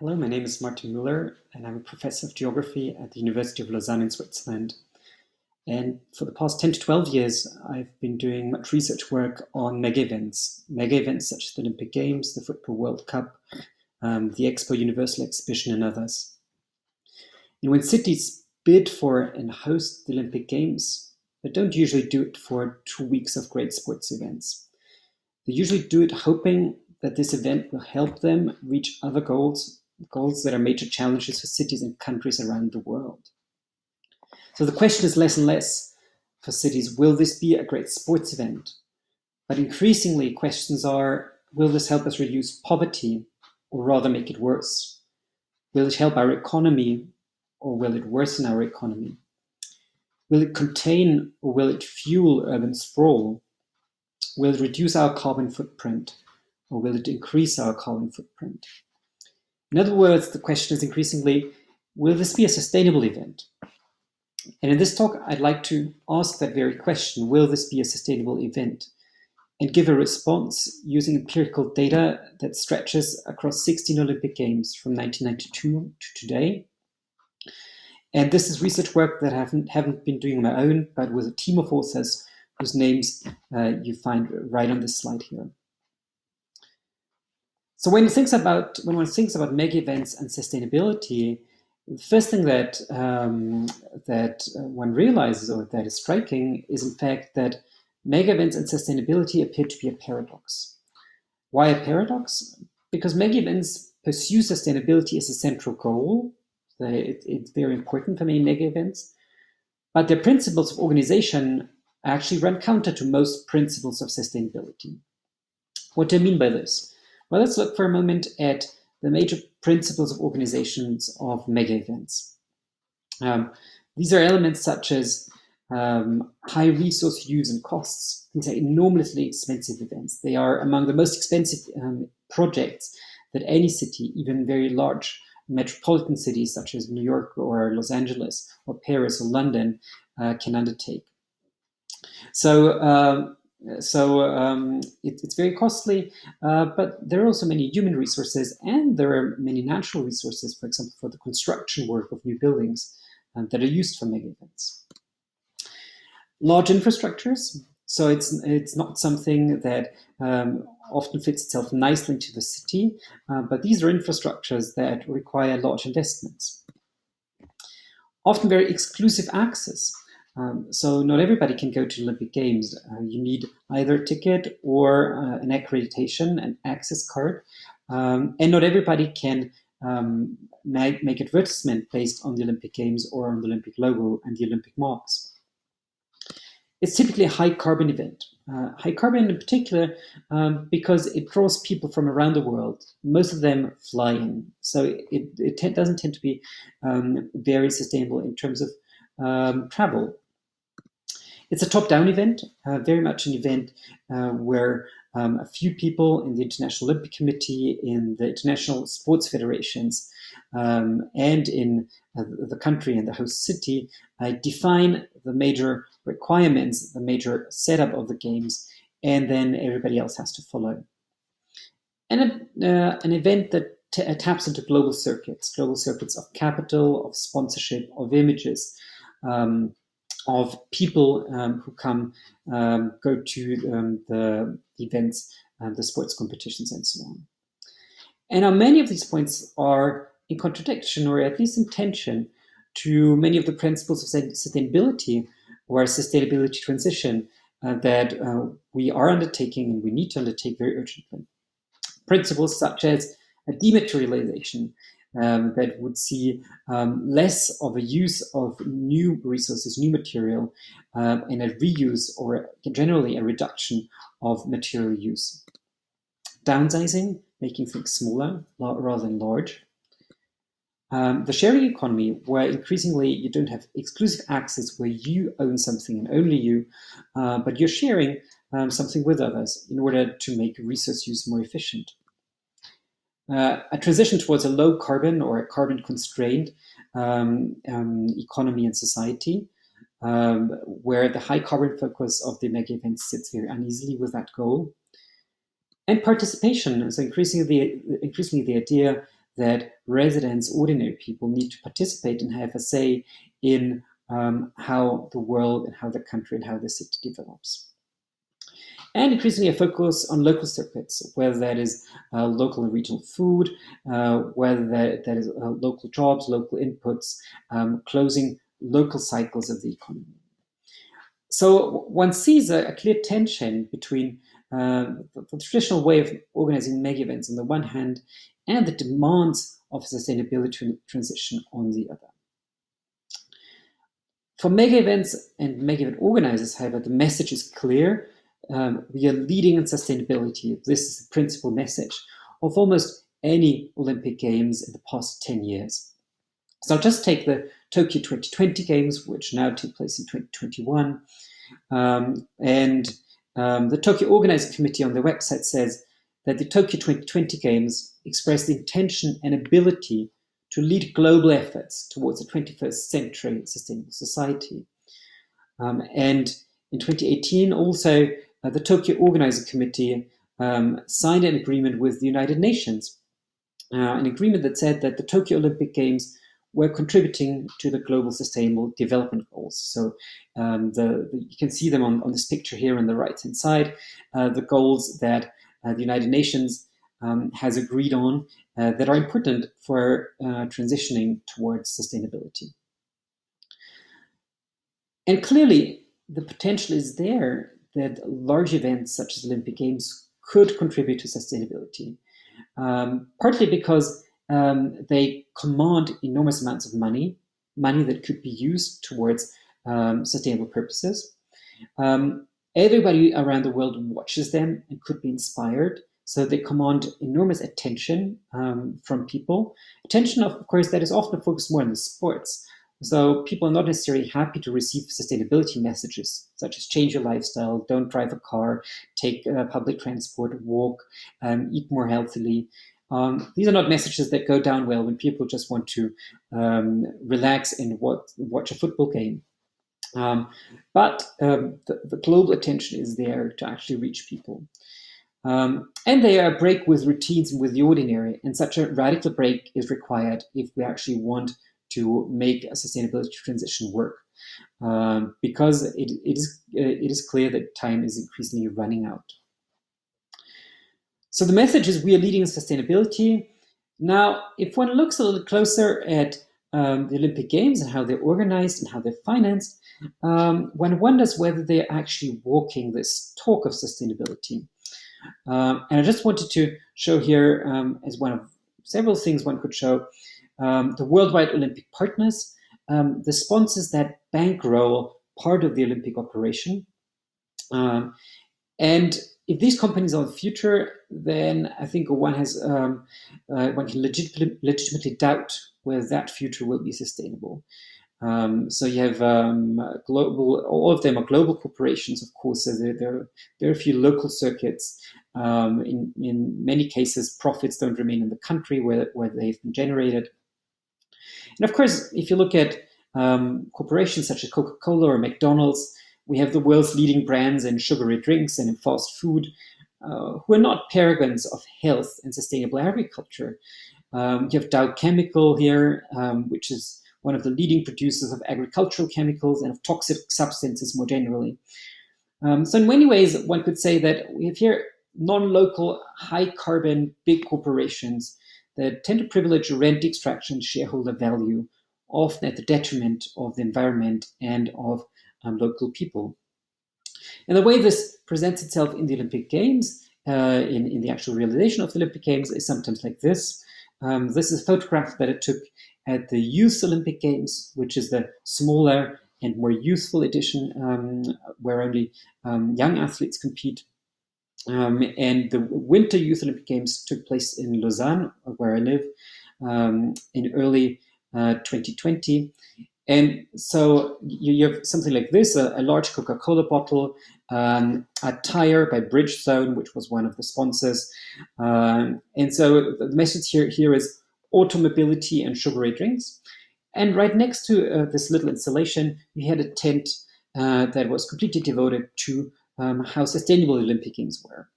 Hello, my name is Martin Müller, and I'm a professor of geography at the University of Lausanne in Switzerland. And for the past 10 to 12 years, I've been doing much research work on mega events such as the Olympic Games, the Football World Cup, the Expo Universal Exhibition, and others. And when cities bid for and host the Olympic Games, they don't usually do it for 2 weeks of great sports events. They usually do it hoping that this event will help them reach other goals that are major challenges for cities and countries around the world. So the question is less and less for cities, will this be a great sports event? But increasingly, questions are, will this help us reduce poverty or rather make it worse? Will it help our economy or will it worsen our economy? Will it contain or will it fuel urban sprawl? Will it reduce our carbon footprint or will it increase our carbon footprint? In other words, the question is increasingly, will this be a sustainable event? And in this talk, I'd like to ask that very question, will this be a sustainable event? And give a response using empirical data that stretches across 16 Olympic Games from 1992 to today. And this is research work that I haven't been doing on my own, but with a team of authors whose names you find right on this slide here. So when one thinks about mega events and sustainability, the first thing that one realizes, or that is striking, is in fact that mega events and sustainability appear to be a paradox. Why a paradox? Because mega events pursue sustainability as a central goal. It's very important for many mega events, but their principles of organization actually run counter to most principles of sustainability. What do I mean by this? Well, let's look for a moment at the major principles of organizations of mega events. These are elements such as high resource use and costs. These are enormously expensive events. They are among the most expensive projects that any city, even very large metropolitan cities such as New York or Los Angeles or Paris or London can undertake. So it's very costly, but there are also many human resources and there are many natural resources, for example, for the construction work of new buildings that are used for mega events. Large infrastructures, so it's not something that often fits itself nicely into the city, but these are infrastructures that require large investments. Often very exclusive access. So not everybody can go to Olympic Games. You need either a ticket or an accreditation, an access card. And not everybody can make advertisement based on the Olympic Games or on the Olympic logo and the Olympic marks. It's typically a high carbon event. High carbon in particular because it draws people from around the world. Most of them fly in. So it doesn't tend to be very sustainable in terms of travel. It's a top-down event, very much an event where a few people in the International Olympic Committee, in the international sports federations, and in the country and the host city define the major requirements, the major setup of the games, and then everybody else has to follow. And an event that taps into global circuits of capital, of sponsorship, of images, of people who go to the events, the sports competitions, and so on. And now many of these points are in contradiction, or at least in tension, to many of the principles of sustainability or sustainability transition that we are undertaking and we need to undertake very urgently. Principles such as a dematerialization, that would see less of a use of new resources, new material, and a reuse or generally a reduction of material use. Downsizing, making things smaller rather than large. The sharing economy, where increasingly you don't have exclusive access where you own something and only you, but you're sharing something with others in order to make resource use more efficient. A transition towards a low carbon or a carbon constrained economy and society, where the high carbon focus of the mega events sits very uneasily with that goal. And participation, so increasingly the idea that residents, ordinary people, need to participate and have a say in how the world and how the country and how the city develops. And increasingly a focus on local circuits, whether that is local and regional food, whether that is local jobs, local inputs, closing local cycles of the economy. So one sees a clear tension between the traditional way of organizing mega events on the one hand and the demands of sustainability transition on the other. For mega events and mega event organizers, however, the message is clear. We are leading in sustainability. This is the principal message of almost any Olympic Games in the past 10 years. So I'll just take the Tokyo 2020 Games, which now take place in 2021. The Tokyo Organizing Committee on their website says that the Tokyo 2020 Games express the intention and ability to lead global efforts towards a 21st century sustainable society. And in 2018, also, the Tokyo Organizing Committee signed an agreement with the United Nations, an agreement that said that the Tokyo Olympic Games were contributing to the global sustainable development goals. So you can see them on this picture here on the right-hand side, the goals that the United Nations has agreed on that are important for transitioning towards sustainability. And clearly, the potential is there that large events such as Olympic Games could contribute to sustainability, partly because they command enormous amounts of money that could be used towards sustainable purposes. Everybody around the world watches them and could be inspired. So they command enormous attention from people. Attention, of course, that is often focused more on the sports. So people are not necessarily happy to receive sustainability messages, such as change your lifestyle, don't drive a car, take public transport, walk, eat more healthily. These are not messages that go down well when people just want to relax and watch a football game. But the global attention is there to actually reach people. And they are a break with routines and with the ordinary. And such a radical break is required if we actually want to make a sustainability transition work. Because it is clear that time is increasingly running out. So the message is we are leading in sustainability. Now, if one looks a little closer at the Olympic Games and how they're organized and how they're financed, one wonders whether they're actually walking this talk of sustainability. And I just wanted to show here, as one of several things one could show, the worldwide Olympic partners, the sponsors that bankroll part of the Olympic operation. And if these companies are the future, then I think one can legitimately doubt whether that future will be sustainable. So you have global, all of them are global corporations, of course. So there are a few local circuits. In many cases, profits don't remain in the country where they've been generated. And of course, if you look at corporations such as Coca-Cola or McDonald's, we have the world's leading brands in sugary drinks and in fast food, who are not paragons of health and sustainable agriculture. You have Dow Chemical here, which is one of the leading producers of agricultural chemicals and of toxic substances more generally. So in many ways, one could say that we have here non-local, high-carbon, big corporations that tend to privilege rent extraction and shareholder value, often at the detriment of the environment and of local people. And the way this presents itself in the Olympic Games, in the actual realization of the Olympic Games, is sometimes like this. This is a photograph that it took at the Youth Olympic Games, which is the smaller and more youthful edition, where only young athletes compete. And the Winter Youth Olympic Games took place in Lausanne, where I live, in early 2020. And so you have something like this, a large Coca-Cola bottle, a tire by Bridgestone, which was one of the sponsors. And so the message here is automobility and sugary drinks. And right next to this little installation, we had a tent that was completely devoted to how sustainable the Olympic Games were.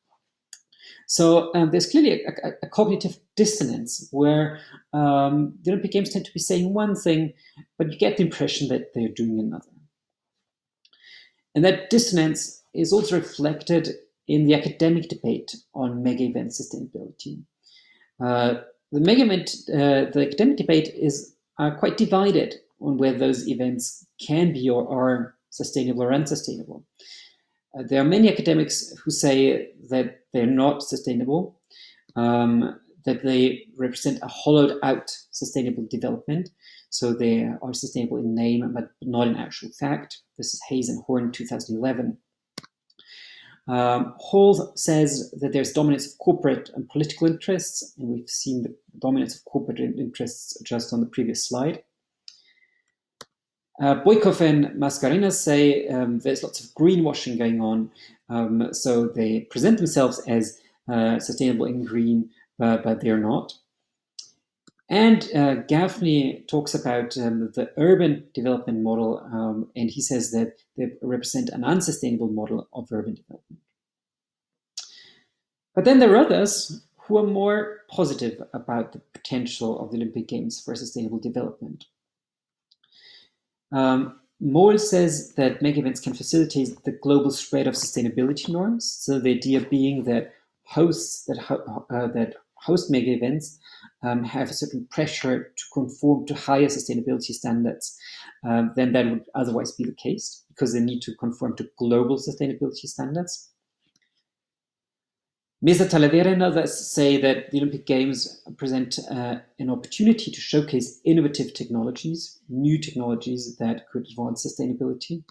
So there's clearly a cognitive dissonance where the Olympic Games tend to be saying one thing, but you get the impression that they're doing another. And that dissonance is also reflected in the academic debate on mega event sustainability. Uh, the academic debate is quite divided on whether those events can be or are sustainable or unsustainable. There are many academics who say that they're not sustainable, that they represent a hollowed out sustainable development. So they are sustainable in name, but not in actual fact. This is Hayes and Horn, 2011. Hall says that there's dominance of corporate and political interests, and we've seen the dominance of corporate interests just on the previous slide. Boykov and Mascarenas say there's lots of greenwashing going on, so they present themselves as sustainable and green, but they're not. And Gaffney talks about the urban development model, and he says that they represent an unsustainable model of urban development. But then there are others who are more positive about the potential of the Olympic Games for sustainable development. Moll says that mega events can facilitate the global spread of sustainability norms. So the idea being that hosts that host mega events have a certain pressure to conform to higher sustainability standards than that would otherwise be the case, because they need to conform to global sustainability standards. Mesa Talavera and others say that the Olympic Games present an opportunity to showcase innovative technologies, new technologies that could advance sustainability.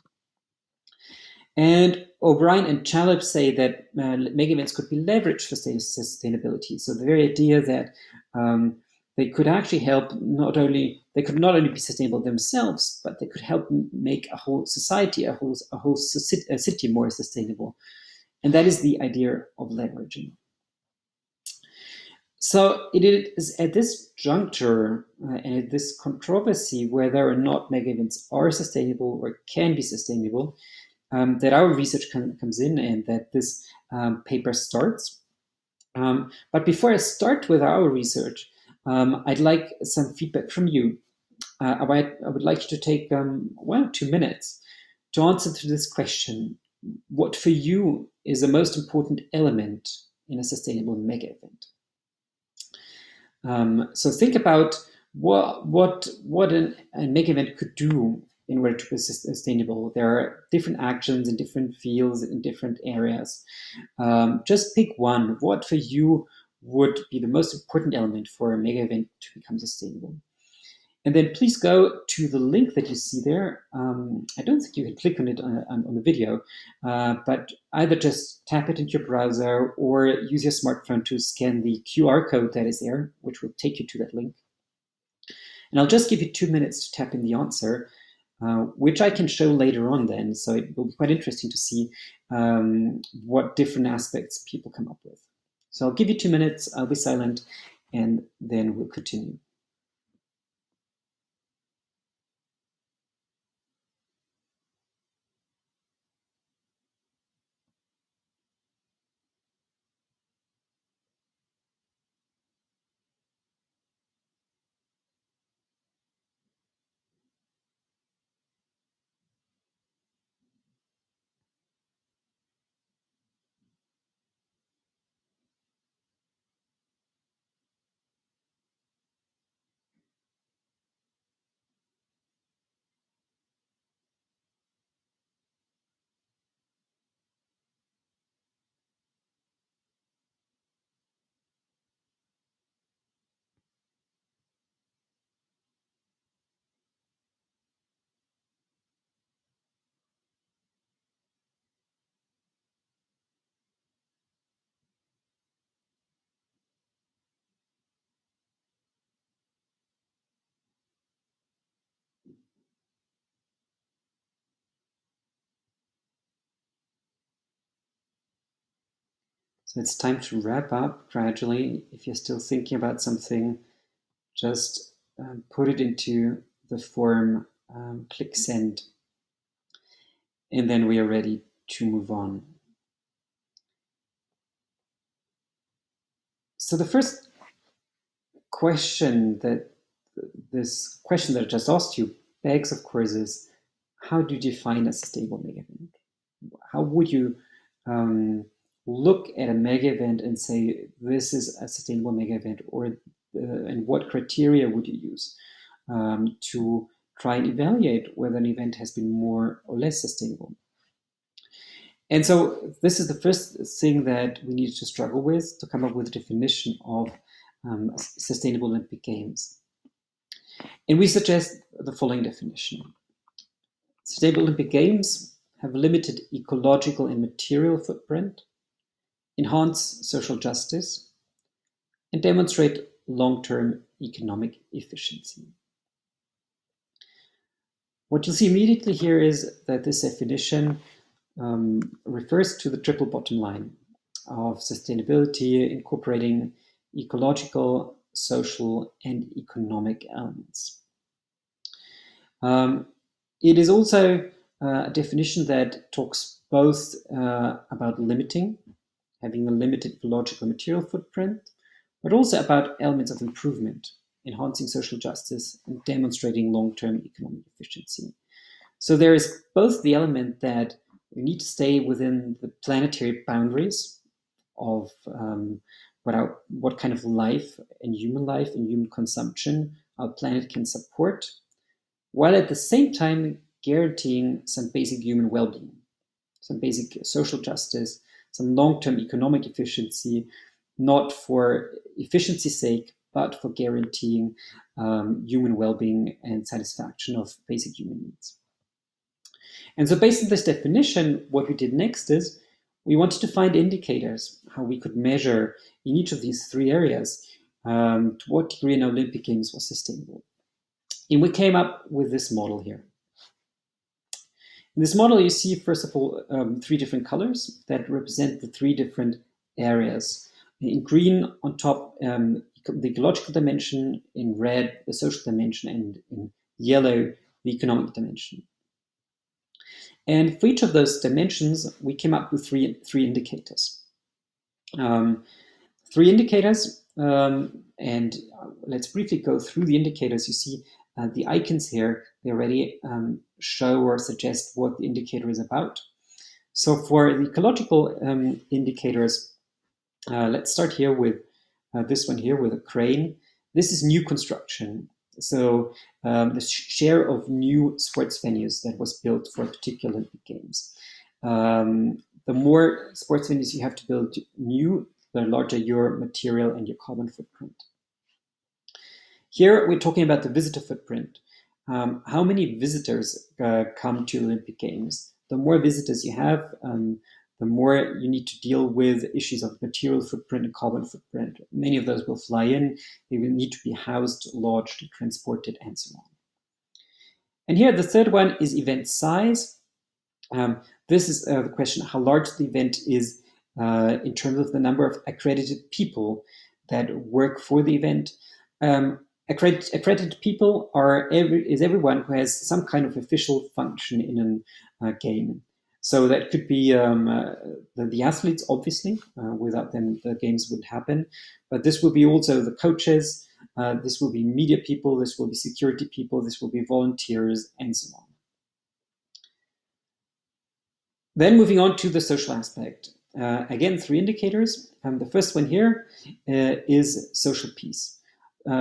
And O'Brien and Chalip say that mega events could be leveraged for sustainability. So the very idea that they could actually help they could not only be sustainable themselves, but they could help make a whole society, a whole city more sustainable. And that is the idea of leveraging. So it is at this juncture and at this controversy whether or not mega events are sustainable or can be sustainable that our research comes in and that this paper starts. But before I start with our research, I'd like some feedback from you. I would like you to take 2 minutes to answer to this question. What for you is the most important element in a sustainable mega event? So think about what a mega event could do in order to be sustainable. There are different actions in different fields in different areas. Just pick one. What for you would be the most important element for a mega event to become sustainable? And then please go to the link that you see there. I don't think you can click on it on the video, but either just tap it into your browser or use your smartphone to scan the QR code that is there, which will take you to that link. And I'll just give you 2 minutes to tap in the answer, which I can show later on then. So it will be quite interesting to see what different aspects people come up with. So I'll give you 2 minutes, I'll be silent, and then we'll continue. So it's time to wrap up gradually. If you're still thinking about something, just put it into the form, click send, and then we are ready to move on. So the first question that I just asked you begs, of course, is how do you define a sustainable mega event? How would you look at a mega event and say this is a sustainable mega event, or and what criteria would you use to try and evaluate whether an event has been more or less sustainable? And so this is the first thing that we need to struggle with, to come up with a definition of sustainable Olympic Games. And we suggest the following definition. Sustainable Olympic Games have a limited ecological and material footprint, enhance social justice, and demonstrate long-term economic efficiency. What you'll see immediately here is that this definition refers to the triple bottom line of sustainability, incorporating ecological, social, and economic elements. It is also a definition that talks both about limiting, having a limited ecological material footprint, but also about elements of improvement, enhancing social justice, and demonstrating long-term economic efficiency. So there is both the element that we need to stay within the planetary boundaries of what kind of life and human consumption our planet can support, while at the same time guaranteeing some basic human well-being, some basic social justice, some long-term economic efficiency, not for efficiency's sake, but for guaranteeing human well-being and satisfaction of basic human needs. And so based on this definition, what we did next is we wanted to find indicators, how we could measure in each of these three areas to what degree an Olympic Games was sustainable. And we came up with this model here. In this model, you see, first of all, three different colors that represent the three different areas. In green, on top, the ecological dimension, in red, the social dimension, and in yellow, the economic dimension. And for each of those dimensions, we came up with three indicators. Three indicators, and let's briefly go through the indicators. You see the icons here, they already show or suggest what the indicator is about. So for the ecological indicators, let's start here with this one here with a crane. This is new construction. So the share of new sports venues that was built for a particular Olympic Games. The more sports venues you have to build new, the larger your material and your carbon footprint. Here we're talking about the visitor footprint. How many visitors come to Olympic Games? The more visitors you have, the more you need to deal with issues of material footprint and carbon footprint. Many of those will fly in, they will need to be housed, lodged, transported, and so on. And here the third one is event size. This is the question how large the event is in terms of the number of accredited people that work for the event. Accredited people is everyone who has some kind of official function in a game. So that could be the athletes, obviously. Without them, the games wouldn't happen. But this will be also the coaches. This will be media people. This will be security people. This will be volunteers, and so on. Then moving on to the social aspect. Again, three indicators. The first one here is social peace.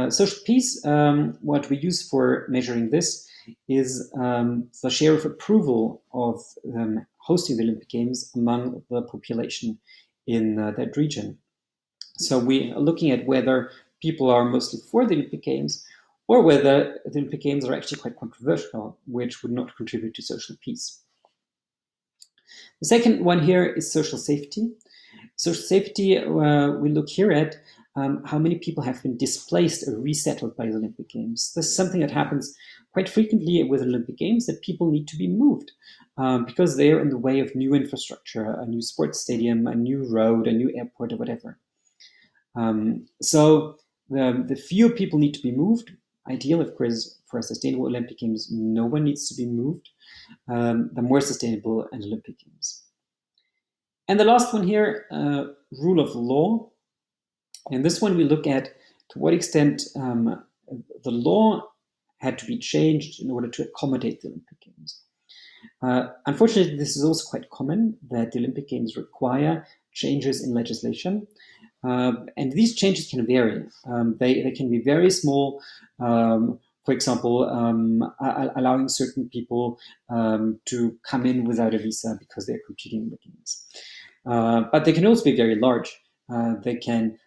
Social peace, what we use for measuring this is the share of approval of hosting the Olympic Games among the population in that region. So we are looking at whether people are mostly for the Olympic Games or whether the Olympic Games are actually quite controversial, which would not contribute to social peace. The second one here is social safety. Social safety, we look here at how many people have been displaced or resettled by the Olympic Games. This is something that happens quite frequently with Olympic Games, that people need to be moved because they are in the way of new infrastructure, a new sports stadium, a new road, a new airport, or whatever. So the fewer people need to be moved. Ideal, of course, for a sustainable Olympic Games, no one needs to be moved. The more sustainable an Olympic Games. And the last one here, rule of law. And this one we look at to what extent the law had to be changed in order to accommodate the Olympic Games. Unfortunately, this is also quite common that the Olympic Games require changes in legislation. And these changes can vary. They can be very small. For example, allowing certain people to come in without a visa because they're competing in the games. But they can also be very large. They can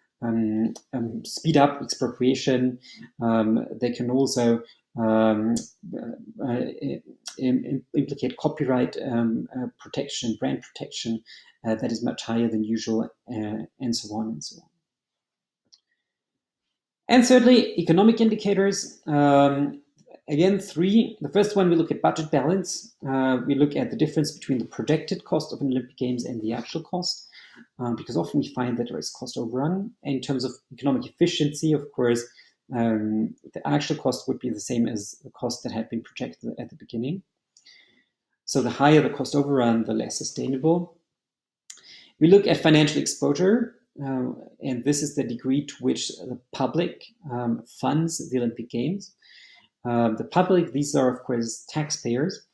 speed up expropriation. They can also implicate copyright protection, brand protection that is much higher than usual, and so on and so on. And thirdly, economic indicators. Again, three. The first one, we look at budget balance. We look at the difference between the projected cost of an Olympic Games and the actual cost, because often we find that there is cost overrun. And in terms of economic efficiency, of course, the actual cost would be the same as the cost that had been projected at the beginning. So the higher the cost overrun, the less sustainable. We look at financial exposure, and this is the degree to which the public funds the Olympic Games. The public, these are, of course, taxpayers,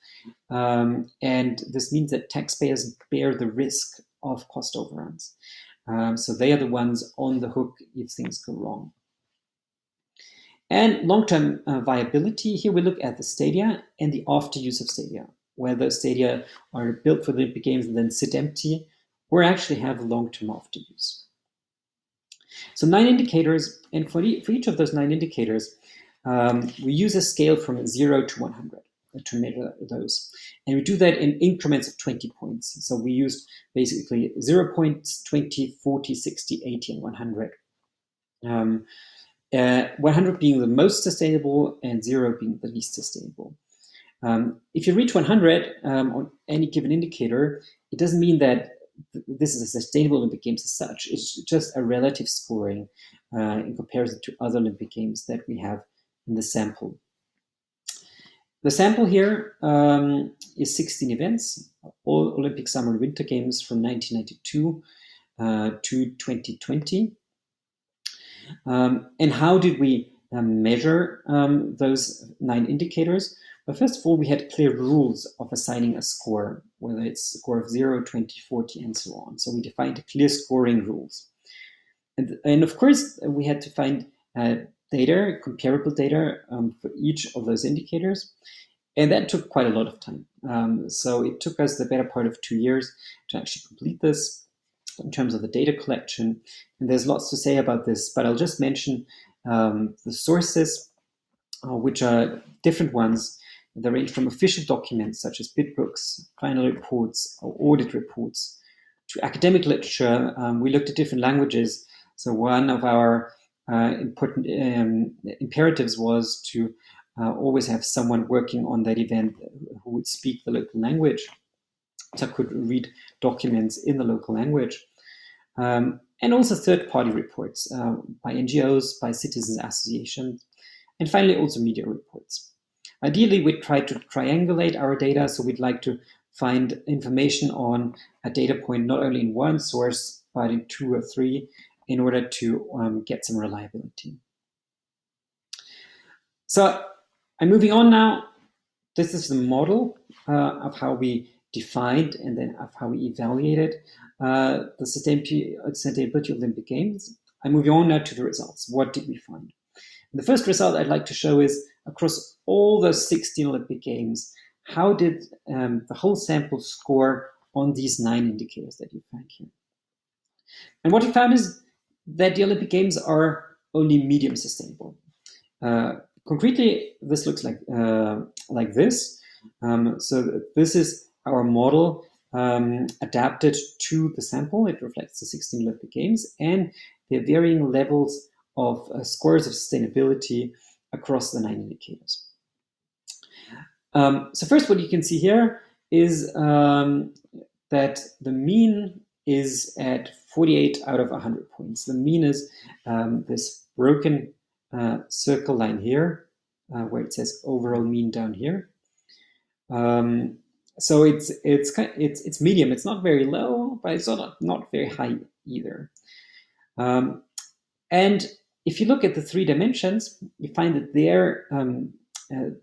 and this means that taxpayers bear the risk of cost overruns. So they are the ones on the hook if things go wrong. And long-term viability, here we look at the stadia and the after use of stadia, where those stadia are built for the Olympic Games and then sit empty, or actually have long-term after use. So 9 indicators, and for each of those 9 indicators, we use a scale from 0 to 100 to measure those. And we do that in increments of 20 points. So we used basically 0 points, 20, 40, 60, 80, and 100. 100 being the most sustainable and 0 being the least sustainable. If you reach 100 on any given indicator, it doesn't mean that this is a sustainable Olympic Games as such. It's just a relative scoring in comparison to other Olympic Games that we have in the sample. The sample here is 16 events, all Olympic Summer and Winter Games from 1992 to 2020. And how did we measure those 9 indicators? Well, first of all, we had clear rules of assigning a score, whether it's a score of 0, 20, 40, and so on. So we defined clear scoring rules. And of course, we had to find data, comparable data for each of those indicators. And that took quite a lot of time. So it took us the better part of 2 years to actually complete this in terms of the data collection. And there's lots to say about this, but I'll just mention the sources, which are different ones. They range from official documents such as bid books, final reports, or audit reports, to academic literature. We looked at different languages. So one of our important imperatives was to always have someone working on that event who would speak the local language, so could read documents in the local language. And also third-party reports by NGOs, by citizens associations, and finally also media reports. Ideally, we try to triangulate our data, so we'd like to find information on a data point not only in one source, but in 2 or 3, in order to get some reliability. So I'm moving on now. This is the model of how we defined and then of how we evaluated the sustainability of Olympic Games. I'm moving on now to the results. What did we find? The first result I'd like to show is across all those 16 Olympic Games, how did the whole sample score on these 9 indicators that you find here? And what we found is that the Olympic Games are only medium sustainable. Concretely, this looks like this. So this is our model adapted to the sample. It reflects the 16 Olympic Games and the varying levels of scores of sustainability across the 9 indicators. So first, what you can see here is that the mean is at 48 out of 100 points. The mean is this broken circle line here, where it says overall mean down here. So it's medium. It's not very low, but it's not very high either. And if you look at the three dimensions, you find that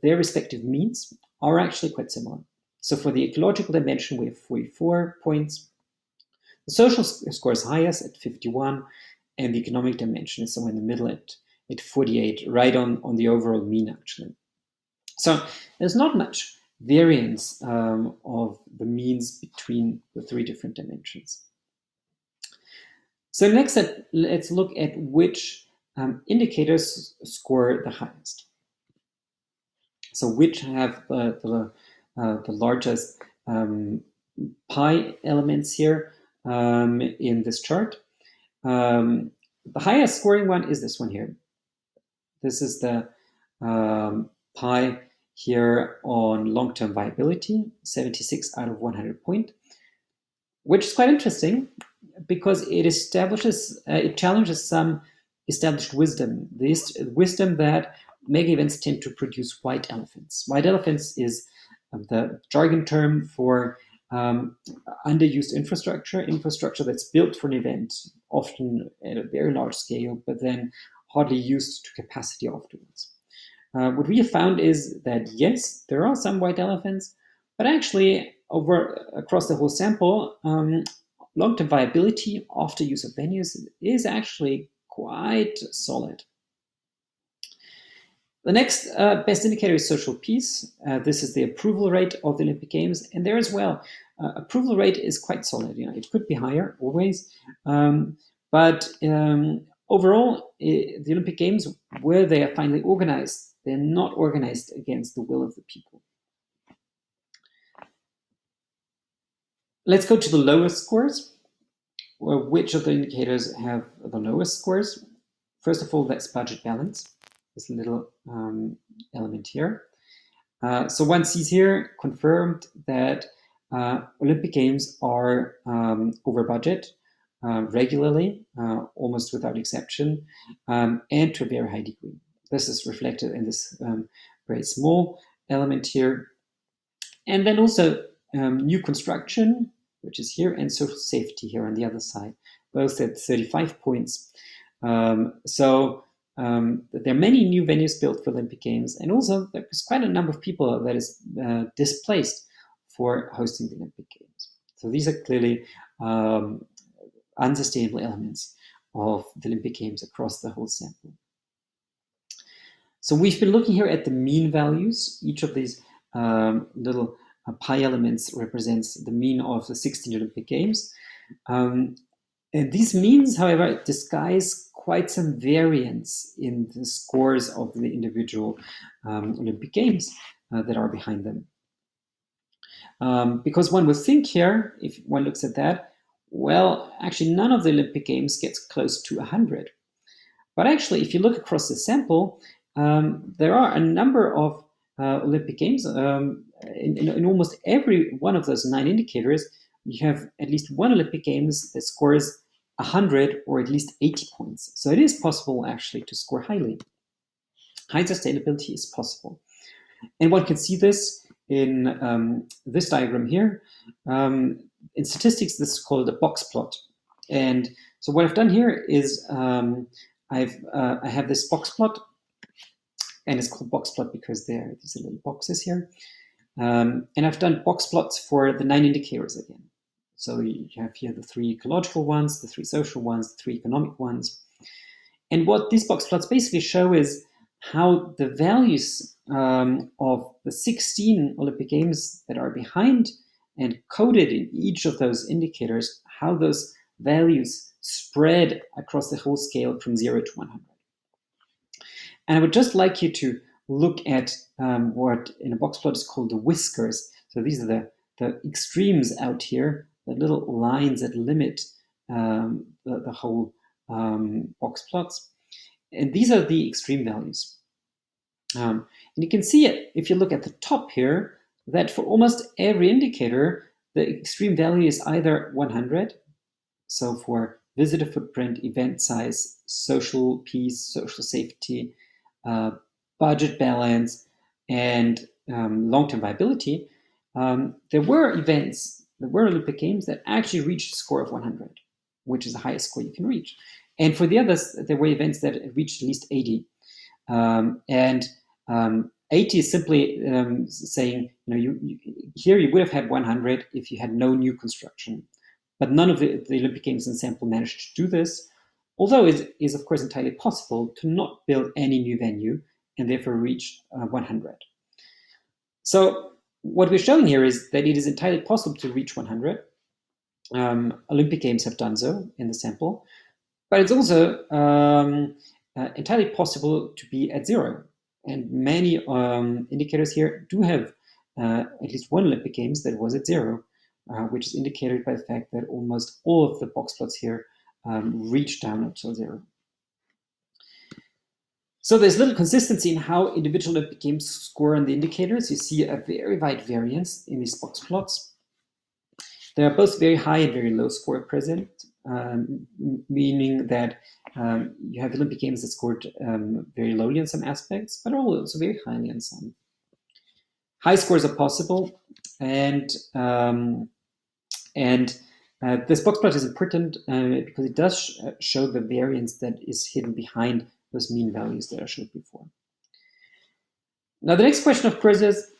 their respective means are actually quite similar. So for the ecological dimension, we have 44 points. The social score is highest at 51, and the economic dimension is somewhere in the middle at 48, right on the overall mean, actually. So there's not much variance of the means between the three different dimensions. So next, let's look at which indicators score the highest. So which have the largest pi elements here in this chart. The highest scoring one is this one here. This is the pi here on long-term viability, 76 out of 100 point, which is quite interesting because it establishes, it challenges some established wisdom. This wisdom that mega events tend to produce white elephants. White elephants is the jargon term for underused infrastructure that's built for an event, often at a very large scale, but then hardly used to capacity afterwards. What we have found is that yes, there are some white elephants, but actually across the whole sample, long-term viability after use of venues is actually quite solid. The next best indicator is social peace. This is the approval rate of the Olympic Games, and there as well, approval rate is quite solid. It could be higher always, but overall, the Olympic Games, where they are finally organized, they're not organized against the will of the people. Let's go to the lowest scores. Well, which of the indicators have the lowest scores? First of all, that's budget balance, this little element here. So one sees here confirmed that Olympic Games are over budget regularly, almost without exception, and to a very high degree. This is reflected in this very small element here. And then also new construction, which is here, and social safety here on the other side, both at 35 points. So there are many new venues built for Olympic Games, and also there's quite a number of people that is displaced for hosting the Olympic Games. So these are clearly unsustainable elements of the Olympic Games across the whole sample. So we've been looking here at the mean values. Each of these little pi elements represents the mean of the 16 Olympic Games. And these means, however, disguise quite some variance in the scores of the individual Olympic Games that are behind them. Because one would think here, if one looks at that, well, actually none of the Olympic Games gets close to 100. But actually, if you look across the sample, there are a number of Olympic Games. In almost every one of those 9 indicators, you have at least one Olympic Games that scores 100 or at least 80 points. So it is possible actually to score highly. High sustainability is possible. And one can see this in this diagram here. In statistics, this is called a box plot. And so what I've done here is I have this box plot, and it's called box plot because there are these little boxes here. And I've done box plots for the 9 indicators again. So you have here the 3 ecological ones, the 3 social ones, the 3 economic ones. And what these box plots basically show is how the values of the 16 Olympic Games that are behind and coded in each of those indicators, how those values spread across the whole scale from 0 to 100. And I would just like you to look at what in a box plot is called the whiskers. So these are the extremes out here, the little lines that limit the whole box plots. And these are the extreme values. And you can see it if you look at the top here, that for almost every indicator, the extreme value is either 100. So for visitor footprint, event size, social peace, social safety, budget balance, and long-term viability, there were events, there were Olympic Games that actually reached a score of 100, which is the highest score you can reach. And for the others, there were events that reached at least 80. And 80 is simply saying, here you would have had 100 if you had no new construction. But none of the Olympic Games ensemble managed to do this, although it is, of course, entirely possible to not build any new venue and therefore reach 100. So what we're showing here is that it is entirely possible to reach 100. Olympic Games have done so in the sample, but it's also entirely possible to be at 0. And many indicators here do have at least one Olympic Games that was at 0, which is indicated by the fact that almost all of the box plots here reach down until 0. So there's little consistency in how individual Olympic Games score on the indicators. You see a very wide variance in these box plots. There are both very high and very low score present, meaning that you have Olympic Games that scored very lowly in some aspects, but also very highly in some. High scores are possible, and this box plot is important because it does show the variance that is hidden behind those mean values that I showed before. Now, the next question, of course, is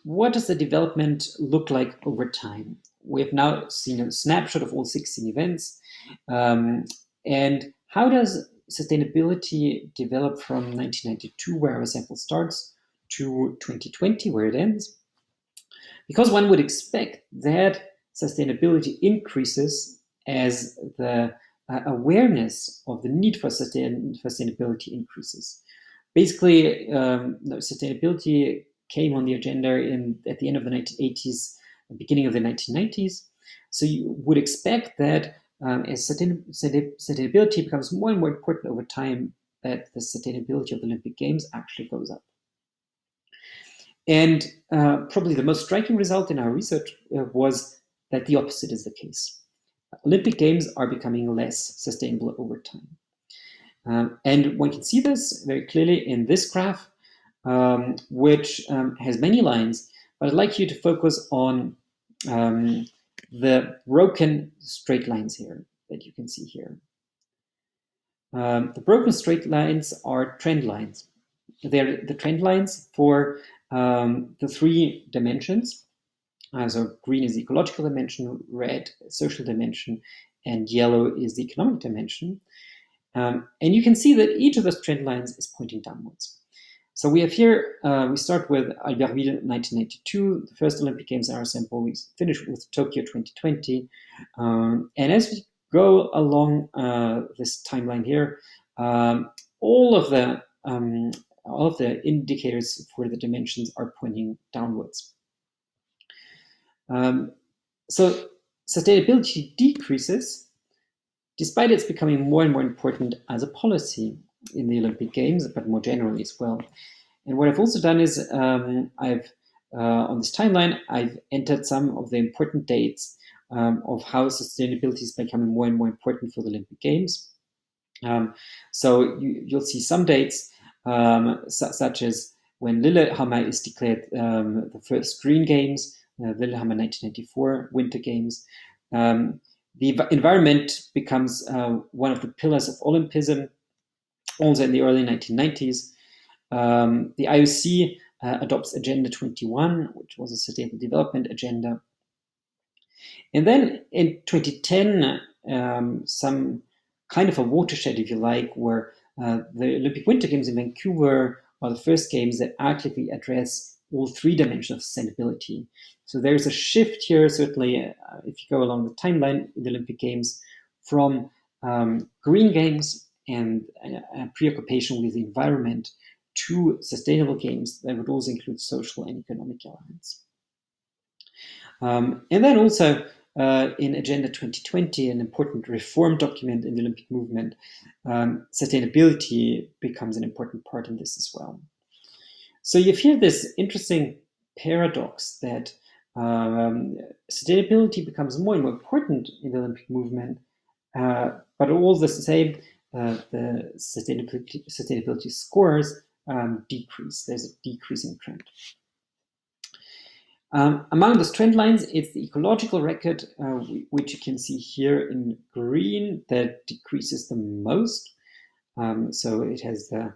what does the development look like over time? We have now seen a snapshot of all 16 events. And how does sustainability develop from 1992, where our sample starts, to 2020, where it ends? Because one would expect that sustainability increases as the awareness of the need for sustainability increases. Basically, sustainability came on the agenda at the end of the 1980s, beginning of the 1990s. So you would expect that as sustainability becomes more and more important over time, that the sustainability of the Olympic Games actually goes up. And probably the most striking result in our research was that the opposite is the case. Olympic Games are becoming less sustainable over time. And one can see this very clearly in this graph, which has many lines, but I'd like you to focus on the broken straight lines here that you can see here. The broken straight lines are trend lines. They're the trend lines for the 3 dimensions. So green is the ecological dimension, red social dimension, and yellow is the economic dimension. And you can see that each of those trend lines is pointing downwards. So we have here, we start with Albertville 1992, the first Olympic Games in our sample. We finish with Tokyo 2020. And as we go along this timeline here, all of the indicators for the dimensions are pointing downwards. So sustainability decreases despite it's becoming more and more important as a policy in the Olympic Games, but more generally as well. And what I've also done is on this timeline, I've entered some of the important dates of how sustainability is becoming more and more important for the Olympic Games. So you'll see some dates such as when Lillehammer is declared the first Green Games, Lillehammer 1994 Winter Games. The environment becomes one of the pillars of Olympism, also in the early 1990s. The IOC adopts Agenda 21, which was a sustainable development agenda. And then in 2010, some kind of a watershed, if you like, where the Olympic Winter Games in Vancouver are the first games that actively address all 3 dimensions of sustainability. So there's a shift here, certainly, if you go along the timeline in the Olympic Games, from green games and a preoccupation with the environment to sustainable games that would also include social and economic elements. And then also in Agenda 2020, an important reform document in the Olympic movement, sustainability becomes an important part in this as well. So you have here this interesting paradox that sustainability becomes more and more important in the Olympic movement, but all the same, the sustainability scores decrease. There's a decreasing trend. Among those trend lines, it's the ecological record, which you can see here in green, that decreases the most. So it has the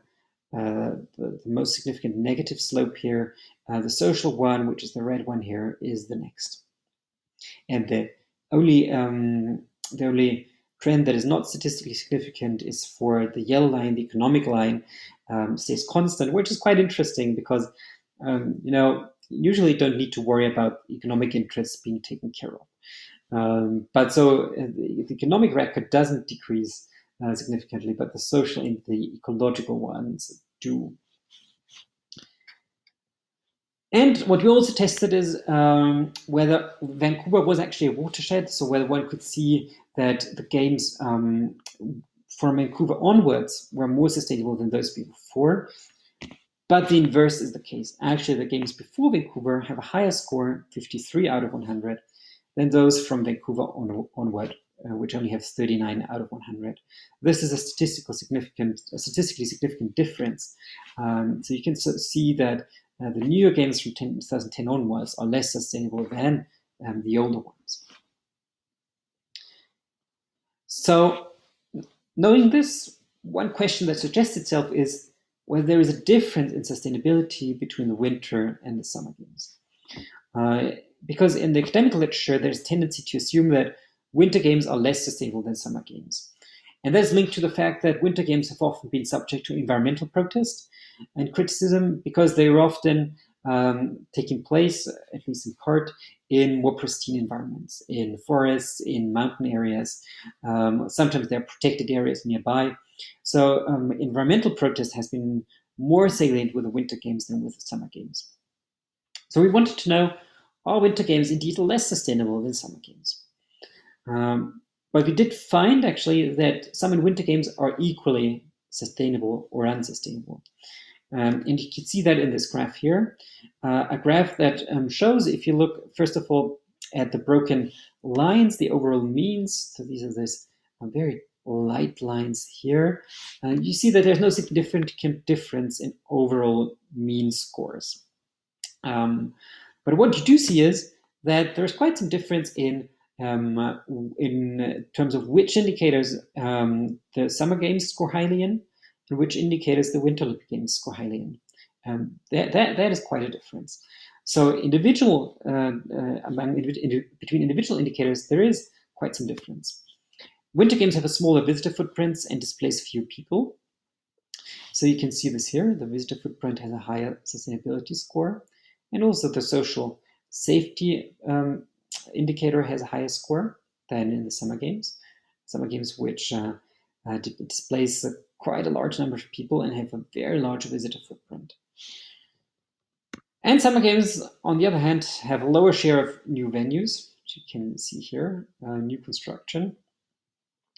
most significant negative slope here. The social one, which is the red one here, is the next. And the only trend that is not statistically significant is for the yellow line. The economic line stays constant, which is quite interesting because usually don't need to worry about economic interests being taken care of. But the economic record doesn't decrease significantly, but the social and the ecological ones do. And what we also tested is whether Vancouver was actually a watershed, so whether one could see that the games from Vancouver onwards were more sustainable than those before. But the inverse is the case. Actually, the games before Vancouver have a higher score, 53 out of 100, than those from Vancouver onward, which only have 39 out of 100. This is a statistically significant difference. So you can see that the newer games from 2010 onwards are less sustainable than the older ones. So knowing this, one question that suggests itself is whether there is a difference in sustainability between the winter and the summer games. Because in the academic literature, there's a tendency to assume that winter games are less sustainable than summer games. And that is linked to the fact that winter games have often been subject to environmental protest and criticism because they are often taking place, at least in part, in more pristine environments, in forests, in mountain areas. Sometimes there are protected areas nearby. So environmental protest has been more salient with the winter games than with the summer games. So we wanted to know, are winter games indeed less sustainable than summer games? But we did find actually that summer and winter games are equally sustainable or unsustainable. And you can see that in this graph here, a graph that shows, if you look, first of all, at the broken lines, the overall means. So these are these very light lines here. You see that there's no significant difference in overall mean scores. But what you do see is that there's quite some difference in terms of which indicators the summer games score highly in, and which indicators the Winter Olympic Games score highly in. That is quite a difference. So between individual indicators, there is quite some difference. Winter Games have a smaller visitor footprints and displace few people. So you can see this here. The visitor footprint has a higher sustainability score, and also the social safety indicator has a higher score than in the summer games. Summer games which displace quite a large number of people and have a very large visitor footprint. And summer games, on the other hand, have a lower share of new venues, which you can see here, new construction,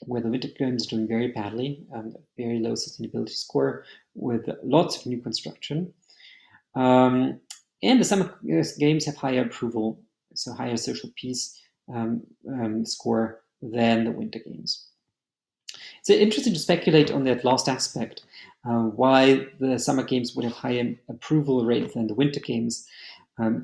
where the winter games are doing very badly, a very low sustainability score with lots of new construction. And the summer games have higher approval, so higher social peace score than the winter games. It's interesting to speculate on that last aspect, why the summer games would have higher approval rate than the winter games.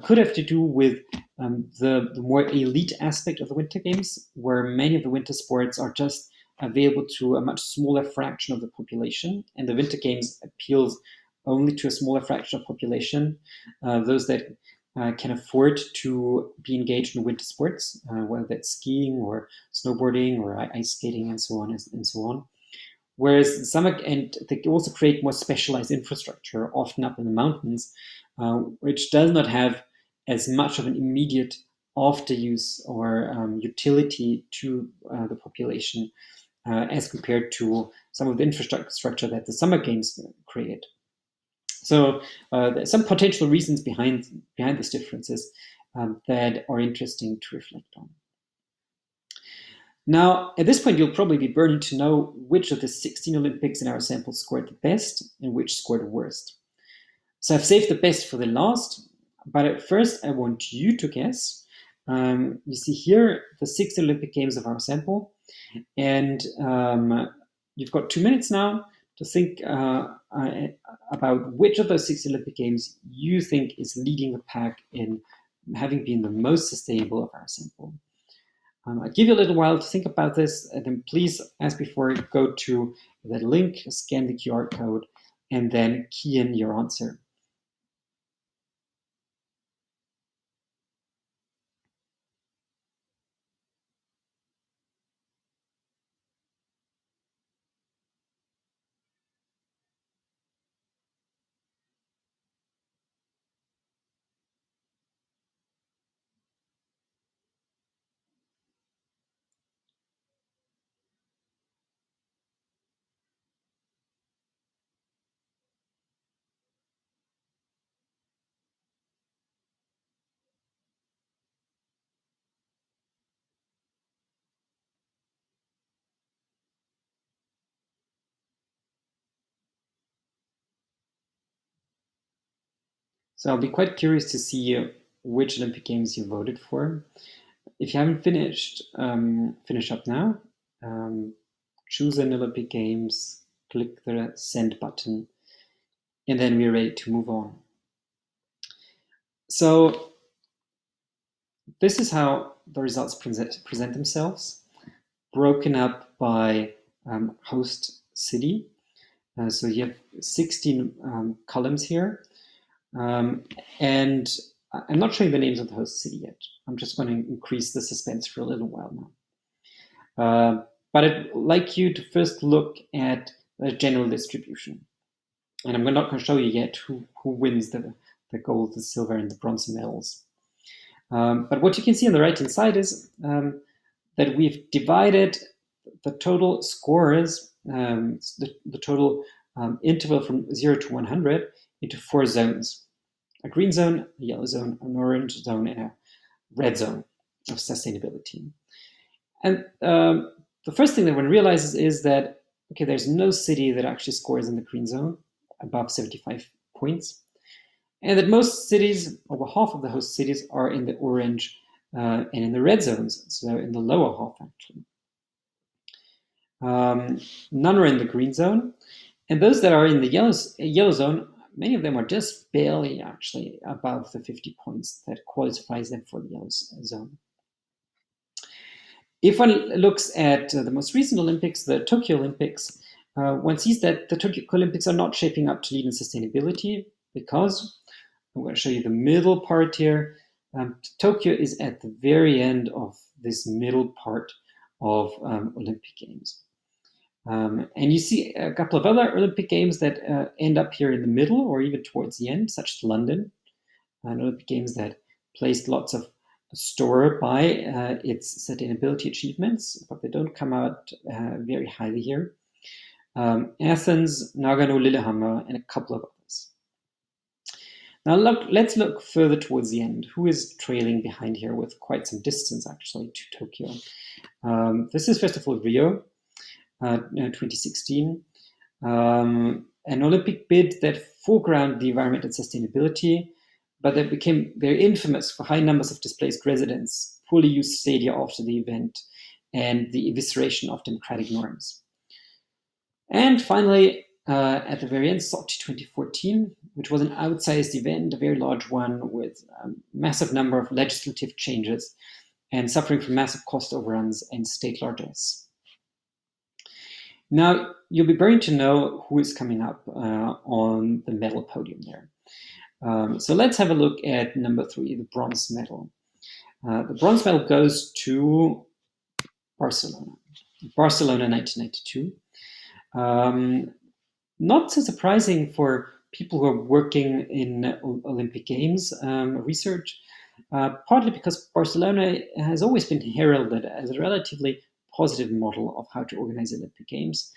Could have to do with the more elite aspect of the winter games, where many of the winter sports are just available to a much smaller fraction of the population, and the winter games appeals only to a smaller fraction of population, those that can afford to be engaged in winter sports, whether that's skiing or snowboarding or ice skating and so on and so on. Whereas summer, and they also create more specialized infrastructure, often up in the mountains, which does not have as much of an immediate after use or utility to the population as compared to some of the infrastructure that the summer games create. So there's some potential reasons behind these differences that are interesting to reflect on. Now, at this point, you'll probably be burdened to know which of the 16 Olympics in our sample scored the best and which scored the worst. So I've saved the best for the last, but at first I want you to guess. You see here the 6 Olympic Games of our sample, and you've got 2 minutes now to think about which of those 6 Olympic Games you think is leading the pack in having been the most sustainable of our sample. I'll give you a little while to think about this, and then please, as before, go to the link, scan the QR code, and then key in your answer. So I'll be quite curious to see which Olympic Games you voted for. If you haven't finished, finish up now. Choose an Olympic Games, click the send button, and then we're ready to move on. So this is how the results present themselves, broken up by host city. So you have 16 columns here. And I'm not showing the names of the host city yet. I'm just going to increase the suspense for a little while now. But I'd like you to first look at the general distribution. And I'm not going to show you yet who wins the gold, the silver, and the bronze medals. But what you can see on the right-hand side is that we've divided the total scores, the total interval from 0 to 100 into 4 zones. A green zone, a yellow zone, an orange zone, and a red zone of sustainability. And the first thing that one realizes is that, okay, there's no city that actually scores in the green zone above 75 points. And that most cities, over half of the host cities, are in the orange and in the red zones, so in the lower half, actually. None are in the green zone. And those that are in the yellow zone, many of them are just barely actually above the 50 points that qualifies them for the yellow zone. If one looks at the most recent Olympics, the Tokyo Olympics, one sees that the Tokyo Olympics are not shaping up to lead in sustainability because, I'm going to show you the middle part here, Tokyo is at the very end of this middle part of Olympic Games. And you see a couple of other Olympic Games that end up here in the middle or even towards the end, such as London, an Olympic Games that placed lots of store by its sustainability achievements, but they don't come out very highly here. Athens, Nagano, Lillehammer, and a couple of others. Now let's look further towards the end. Who is trailing behind here with quite some distance, actually, to Tokyo? This is, first of all, Rio, 2016. An Olympic bid that foregrounded the environment and sustainability, but that became very infamous for high numbers of displaced residents, poorly used stadia after the event, and the evisceration of democratic norms. And finally, at the very end, Sochi 2014, which was an outsized event, a very large one with a massive number of legislative changes and suffering from massive cost overruns and state largesse. Now, you'll be burning to know who is coming up on the medal podium there. So let's have a look at number 3, the bronze medal. The bronze medal goes to Barcelona. Barcelona 1992. Not so surprising for people who are working in Olympic Games research, partly because Barcelona has always been heralded as a relatively positive model of how to organize Olympic Games,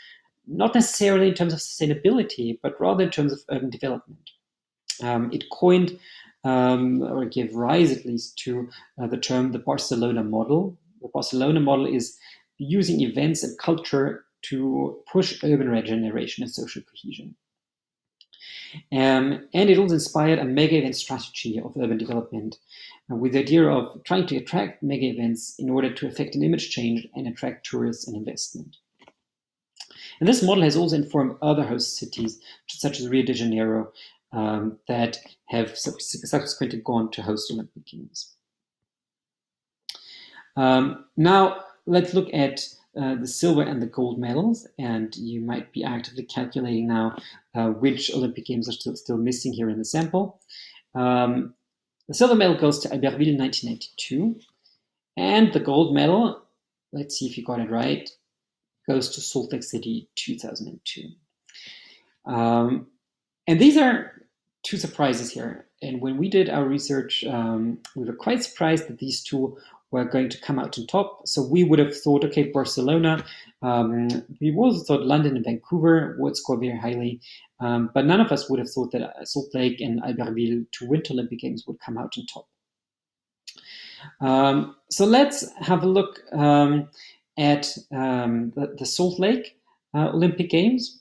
not necessarily in terms of sustainability, but rather in terms of urban development. It coined, or gave rise at least to the term the Barcelona model. The Barcelona model is using events and culture to push urban regeneration and social cohesion. And it also inspired a mega event strategy of urban development with the idea of trying to attract mega events in order to effect an image change and attract tourists and investment. And this model has also informed other host cities, such as Rio de Janeiro, that have subsequently gone to host Olympic Games. Now, let's look at the silver and the gold medals, and you might be actively calculating now which Olympic Games are still missing here in the sample. The silver medal goes to Albertville in 1992, and the gold medal, let's see if you got it right, goes to Salt Lake City 2002. And these are two surprises here. And when we did our research, we were quite surprised that these two were going to come out on top. So we would have thought, okay, Barcelona, we also thought London and Vancouver would score very highly, but none of us would have thought that Salt Lake and Albertville, two Winter Olympic Games, would come out on top. So let's have a look at the Salt Lake Olympic Games,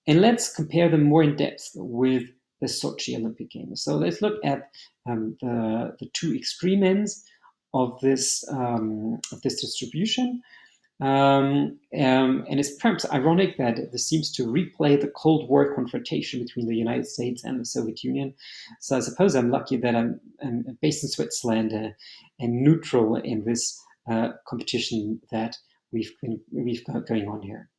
and let's compare them more in depth with the Sochi Olympic Games. So let's look at the two extreme ends of this distribution. And it's perhaps ironic that this seems to replay the Cold War confrontation between the United States and the Soviet Union. So I suppose I'm lucky that I'm based in Switzerland and neutral in this competition that we've got going on here.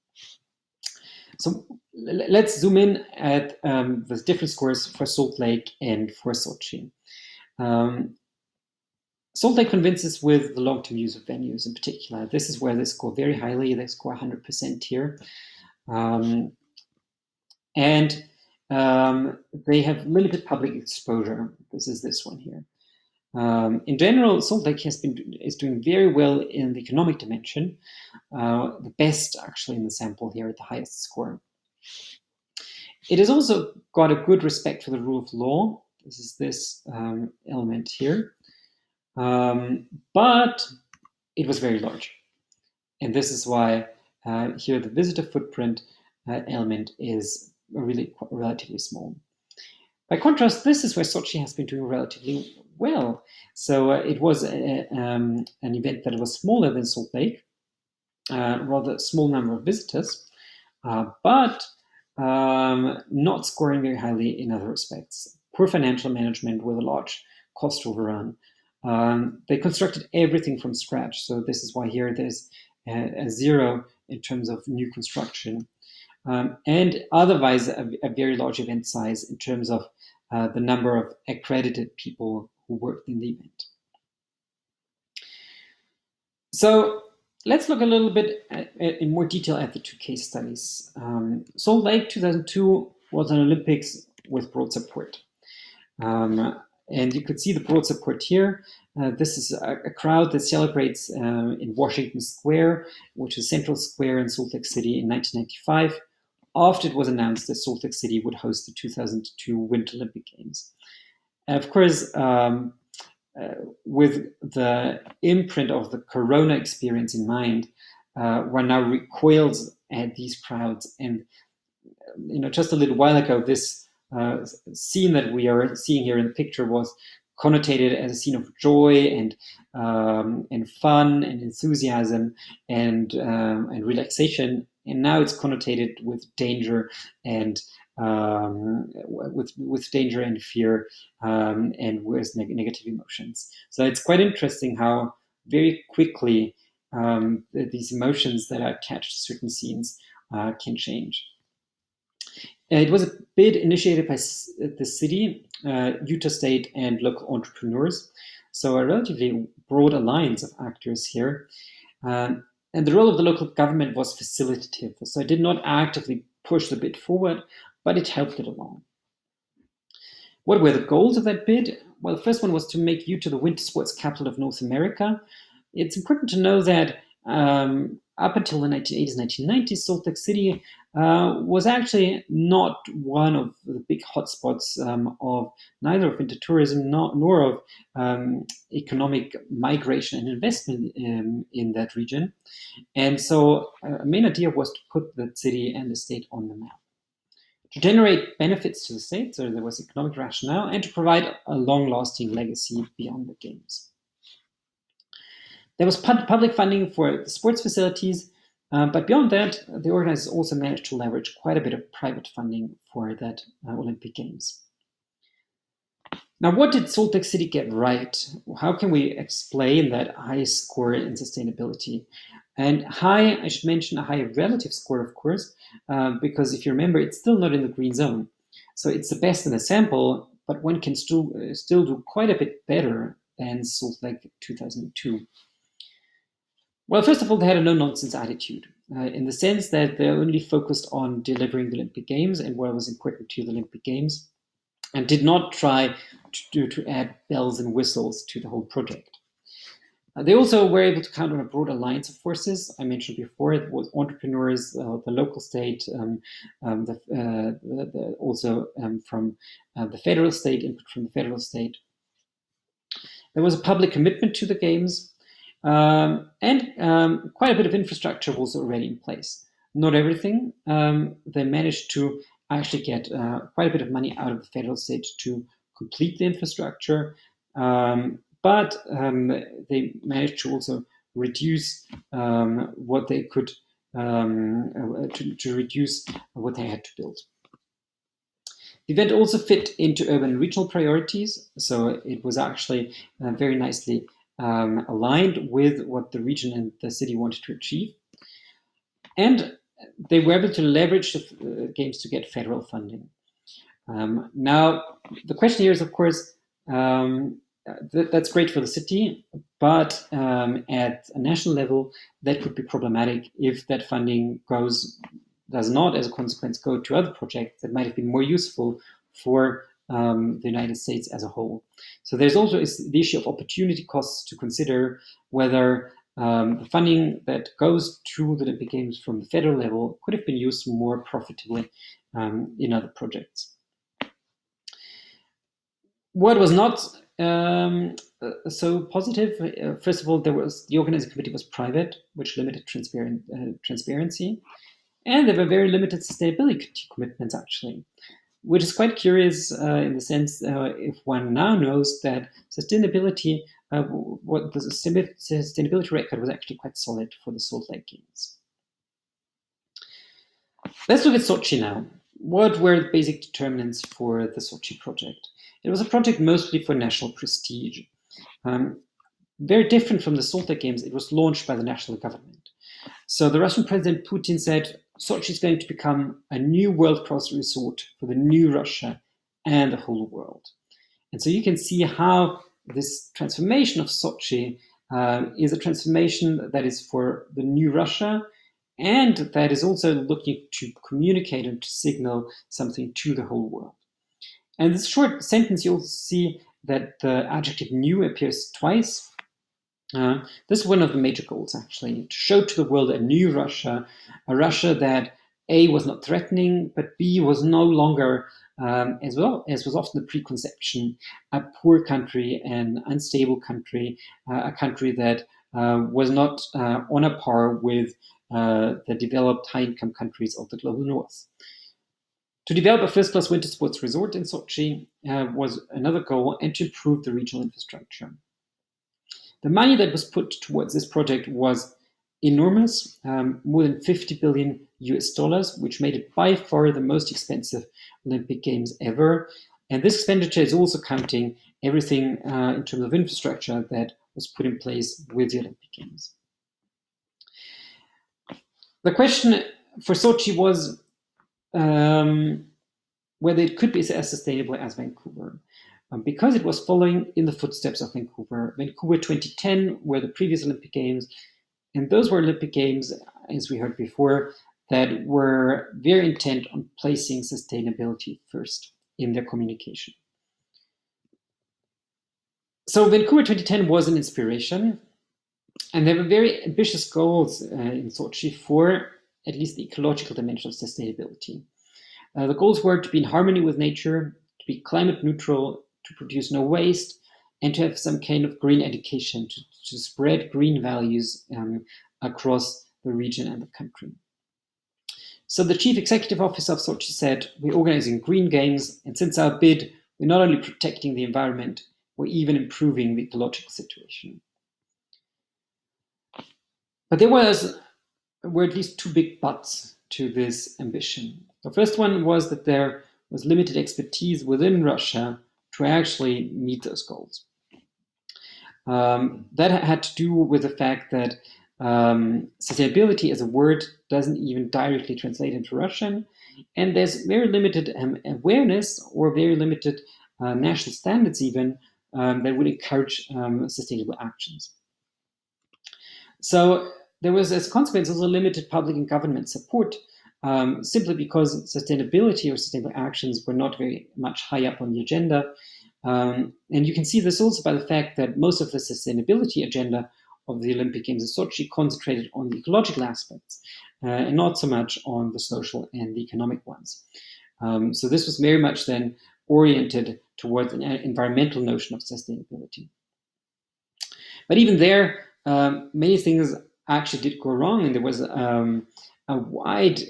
So let's zoom in at the different scores for Salt Lake and for Sochi. Salt Lake convinces with the long-term use of venues in particular. This is where they score very highly. They score 100% here. And they have limited public exposure. This is this one here. In general, Salt Lake is doing very well in the economic dimension, the best actually in the sample here at the highest score. It has also got a good respect for the rule of law. This is this element here. But it was very large. And this is why here the visitor footprint element is really relatively small. By contrast, this is where Sochi has been doing relatively well. So it was an event that was smaller than Salt Lake, rather small number of visitors, but not scoring very highly in other respects. Poor financial management with a large cost overrun. They constructed everything from scratch. So this is why here there's a zero in terms of new construction. And otherwise a very large event size in terms of the number of accredited people who worked in the event. So let's look a little bit in more detail at the two case studies. Salt Lake 2002 was an Olympics with broad support. And you could see the broad support here. This is a crowd that celebrates in Washington Square, which is Central Square in Salt Lake City in 1995, after it was announced that Salt Lake City would host the 2002 Winter Olympic Games. And of course, with the imprint of the Corona experience in mind, one now recoils at these crowds. And just a little while ago, this scene that we are seeing here in the picture was connotated as a scene of joy and fun and enthusiasm and relaxation, and now it's connotated with danger and with danger and fear and with negative emotions. So it's quite interesting how very quickly these emotions that are attached to certain scenes can change. It was a bid initiated by the city, Utah State, and local entrepreneurs. So a relatively broad alliance of actors here. And the role of the local government was facilitative. So it did not actively push the bid forward, but it helped it along. What were the goals of that bid? Well, the first one was to make Utah the winter sports capital of North America. It's important to know that up until the 1980s, 1990s, Salt Lake City was actually not one of the big hotspots of neither of winter tourism nor of economic migration and investment in that region. And so a main idea was to put the city and the state on the map. To generate benefits to the state, so there was economic rationale, and to provide a long-lasting legacy beyond the games. There was public funding for the sports facilities, but beyond that, the organizers also managed to leverage quite a bit of private funding for that Olympic Games. Now, what did Salt Lake City get right? How can we explain that high score in sustainability? And high, I should mention a high relative score, of course, because if you remember, it's still not in the green zone. So it's the best in the sample, but one can still do quite a bit better than Salt Lake 2002. Well, first of all, they had a no-nonsense attitude in the sense that they only focused on delivering the Olympic Games and what was important to the Olympic Games, and did not try to add bells and whistles to the whole project. They also were able to count on a broad alliance of forces. I mentioned before it was entrepreneurs, the local state, also from the federal state, input from the federal state. There was a public commitment to the games, and quite a bit of infrastructure was already in place. Not everything. They managed to actually get quite a bit of money out of the federal state to complete the infrastructure, but they managed to also reduce what they could to reduce what they had to build. The event also fit into urban and regional priorities, so it was actually very nicely aligned with what the region and the city wanted to achieve. And they were able to leverage the games to get federal funding. Now, the question here is, of course, that's great for the city, but at a national level, that could be problematic if that funding does not, as a consequence, go to other projects that might have been more useful for the United States as a whole. So there's also the issue of opportunity costs to consider, whether the funding that goes to the Olympic Games from the federal level could have been used more profitably in other projects. What was not so positive, first of all, the organizing committee was private, which limited transparency, and there were very limited sustainability commitments, actually, which is quite curious in the sense if one now knows that sustainability, what the sustainability record was actually quite solid for the Salt Lake Games. Let's look at Sochi now. What were the basic determinants for the Sochi project? It was a project mostly for national prestige. Very different from the Salt Lake Games, it was launched by the national government. So the Russian President Putin said, Sochi is going to become a new world-class resort for the new Russia and the whole world. And so you can see how this transformation of Sochi is a transformation that is for the new Russia, and that is also looking to communicate and to signal something to the whole world. And this short sentence, you'll see that the adjective new appears twice. This is one of the major goals, actually, to show to the world a new Russia, a Russia that A, was not threatening, but B, was no longer, as well as was often the preconception, a poor country, an unstable country, a country that was not on a par with the developed high-income countries of the global north. To develop a first-class winter sports resort in Sochi was another goal, and to improve the regional infrastructure. The money that was put towards this project was enormous, more than 50 billion US dollars, which made it by far the most expensive Olympic Games ever. And this expenditure is also counting everything in terms of infrastructure that was put in place with the Olympic Games. The question for Sochi was whether it could be as sustainable as Vancouver. Because it was following in the footsteps of Vancouver. Vancouver 2010 were the previous Olympic Games, and those were Olympic Games, as we heard before, that were very intent on placing sustainability first in their communication. So Vancouver 2010 was an inspiration, and there were very ambitious goals in Sochi for at least the ecological dimension of sustainability. The goals were to be in harmony with nature, to be climate neutral, to produce no waste, and to have some kind of green education, to spread green values across the region and the country. So the chief executive officer of Sochi said, we're organizing green games, and since our bid, we're not only protecting the environment, we're even improving the ecological situation. But there were at least two big buts to this ambition. The first one was that there was limited expertise within Russia to actually meet those goals. That had to do with the fact that sustainability as a word doesn't even directly translate into Russian, and there's very limited awareness or very limited national standards even that would encourage sustainable actions. So there was, as a consequence, also limited public and government support, simply because sustainability or sustainable actions were not very much high up on the agenda. And you can see this also by the fact that most of the sustainability agenda of the Olympic Games in Sochi concentrated on the ecological aspects and not so much on the social and the economic ones. So this was very much then oriented towards an environmental notion of sustainability. But even there, many things actually did go wrong, and there was a wide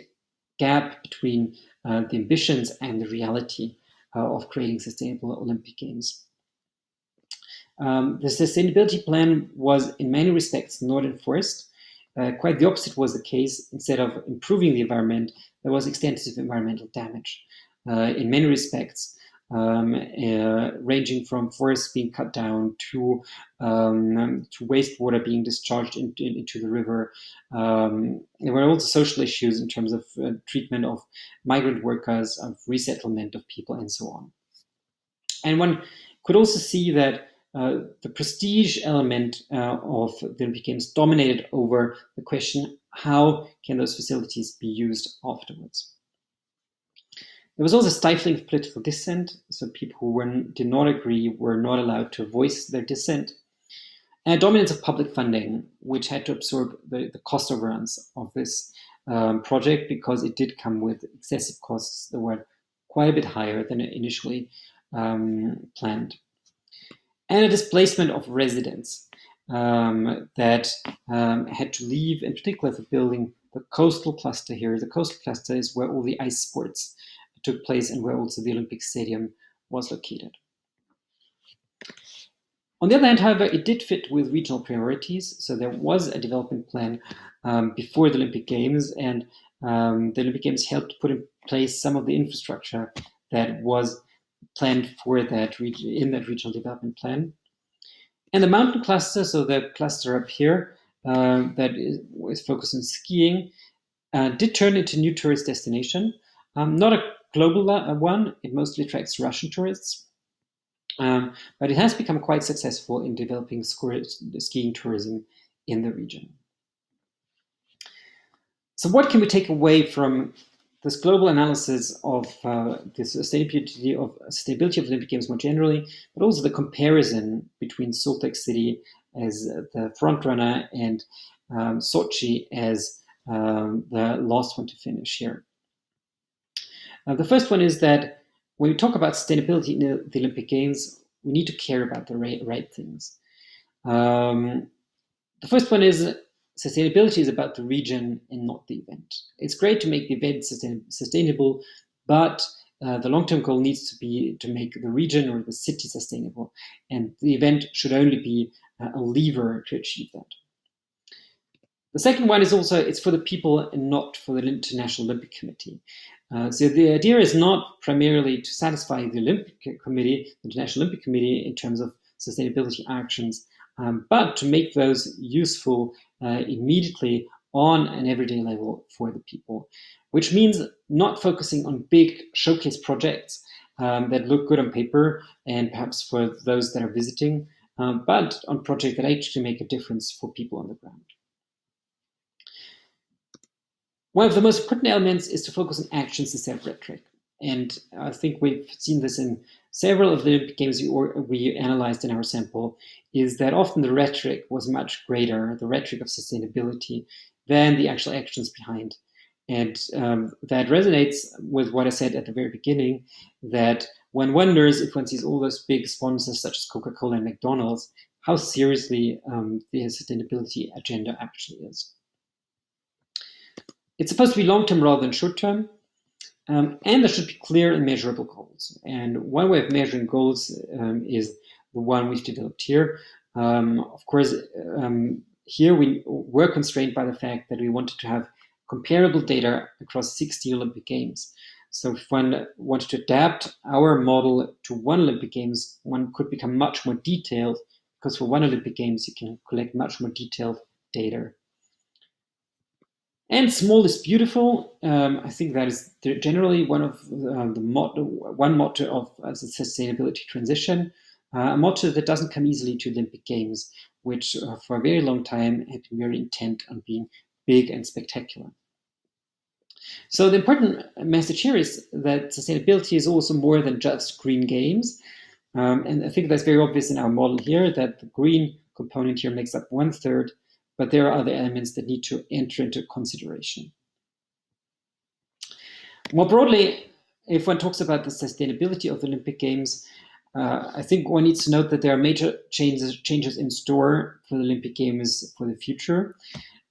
gap between the ambitions and the reality of creating sustainable Olympic Games. The sustainability plan was in many respects not enforced. Quite the opposite was the case. Instead of improving the environment, there was extensive environmental damage in many respects, ranging from forests being cut down to wastewater being discharged into the river. There were also social issues in terms of treatment of migrant workers, of resettlement of people, and so on. And one could also see that the prestige element of the Olympic Games dominated over the question, how can those facilities be used afterwards? There was also stifling of political dissent, so people who did not agree were not allowed to voice their dissent. And a dominance of public funding, which had to absorb the cost overruns of this project, because it did come with excessive costs that were quite a bit higher than initially planned. And a displacement of residents that had to leave, in particular for building the coastal cluster here. The coastal cluster is where all the ice sports took place and where also the Olympic Stadium was located. On the other hand, however, it did fit with regional priorities. So there was a development plan before the Olympic Games, and the Olympic Games helped put in place some of the infrastructure that was planned for that region in that regional development plan. And the mountain cluster, so the cluster up here that is focused on skiing, did turn into a new tourist destination. Not a global one, it mostly attracts Russian tourists, but it has become quite successful in developing skiing tourism in the region. So what can we take away from this global analysis of the sustainability of the Olympic Games more generally, but also the comparison between Salt Lake City as the frontrunner and Sochi as the last one to finish here? The first one is that when we talk about sustainability in the Olympic Games, we need to care about the right things. The first one is sustainability is about the region and not the event. It's great to make the event sustainable, but the long-term goal needs to be to make the region or the city sustainable, and the event should only be a lever to achieve that. The second one is also it's for the people and not for the International Olympic Committee. So the idea is not primarily to satisfy the Olympic Committee, the International Olympic Committee, in terms of sustainability actions, but to make those useful immediately on an everyday level for the people, which means not focusing on big showcase projects that look good on paper and perhaps for those that are visiting, but on projects that actually make a difference for people on the ground. One of the most important elements is to focus on actions instead of rhetoric. And I think we've seen this in several of the Olympic Games we analyzed in our sample, is that often the rhetoric was much greater, the rhetoric of sustainability, than the actual actions behind. And that resonates with what I said at the very beginning, that one wonders if one sees all those big sponsors such as Coca-Cola and McDonald's, how seriously the sustainability agenda actually is. It's supposed to be long-term rather than short-term, and there should be clear and measurable goals. And one way of measuring goals is the one we've developed here. Of course, here we were constrained by the fact that we wanted to have comparable data across 60 Olympic Games. So if one wanted to adapt our model to one Olympic Games, one could become much more detailed, because for one Olympic Games, you can collect much more detailed data. And small is beautiful. I think that is generally one of one motto of the sustainability transition, a motto that doesn't come easily to Olympic Games, which for a very long time have been very intent on being big and spectacular. So the important message here is that sustainability is also more than just green games. And I think that's very obvious in our model here, that the green component here makes up 1/3, but there are other elements that need to enter into consideration. More broadly, if one talks about the sustainability of the Olympic Games, I think one needs to note that there are major changes in store for the Olympic Games for the future.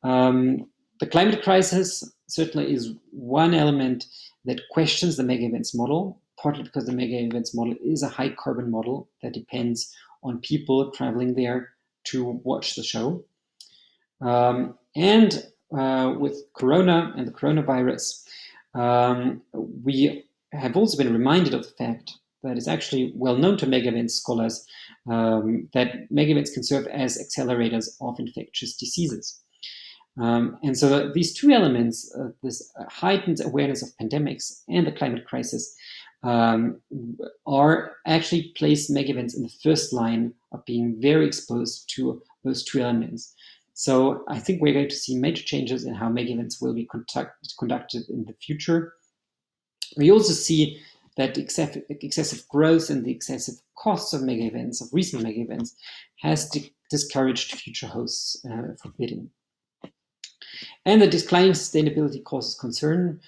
The climate crisis certainly is one element that questions the mega events model, partly because the mega events model is a high carbon model that depends on people traveling there to watch the show. And with Corona and the coronavirus, we have also been reminded of the fact that it's actually well known to mega events scholars that mega events can serve as accelerators of infectious diseases. And so these two elements, this heightened awareness of pandemics and the climate crisis, are actually placed mega events in the first line of being very exposed to those two elements. So I think we're going to see major changes in how mega events will be conducted in the future. We also see that excessive growth and the excessive costs of mega events, of recent mega events, has discouraged future hosts for bidding. And the declining sustainability causes concern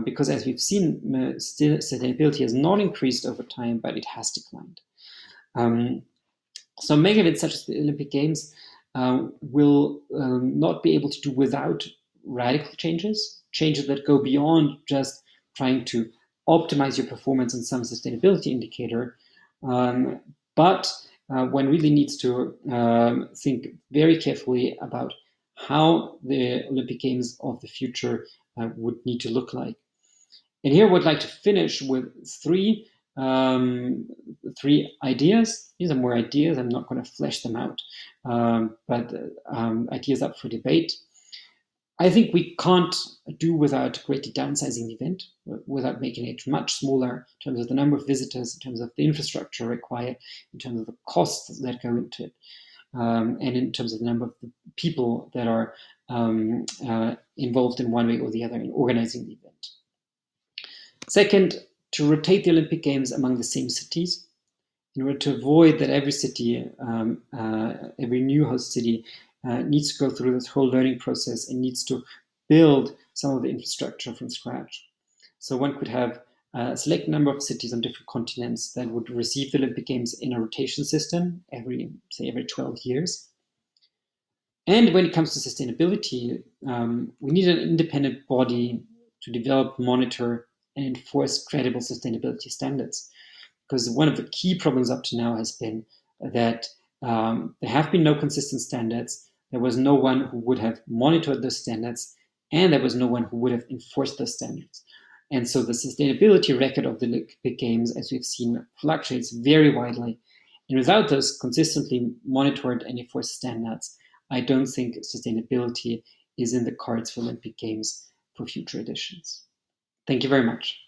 because, as we've seen, sustainability has not increased over time, but it has declined. So mega events such as the Olympic Games will not be able to do without radical changes that go beyond just trying to optimize your performance on some sustainability indicator, but one really needs to think very carefully about how the Olympic Games of the future would need to look like. And here I would like to finish with three ideas. These are more ideas. I'm not going to flesh them out, but ideas up for debate. I think we can't do without greatly downsizing the event, without making it much smaller in terms of the number of visitors, in terms of the infrastructure required, in terms of the costs that go into it, and in terms of the number of the people that are involved in one way or the other in organizing the event. Second, to rotate the Olympic Games among the same cities in order to avoid that every city, every new host city needs to go through this whole learning process and needs to build some of the infrastructure from scratch. So one could have a select number of cities on different continents that would receive the Olympic Games in a rotation system every 12 years. And when it comes to sustainability, we need an independent body to develop, monitor, and enforce credible sustainability standards. Because one of the key problems up to now has been that there have been no consistent standards. There was no one who would have monitored those standards, and there was no one who would have enforced those standards. And so the sustainability record of the Olympic Games, as we've seen, fluctuates very widely. And without those consistently monitored and enforced standards, I don't think sustainability is in the cards for Olympic Games for future editions. Thank you very much.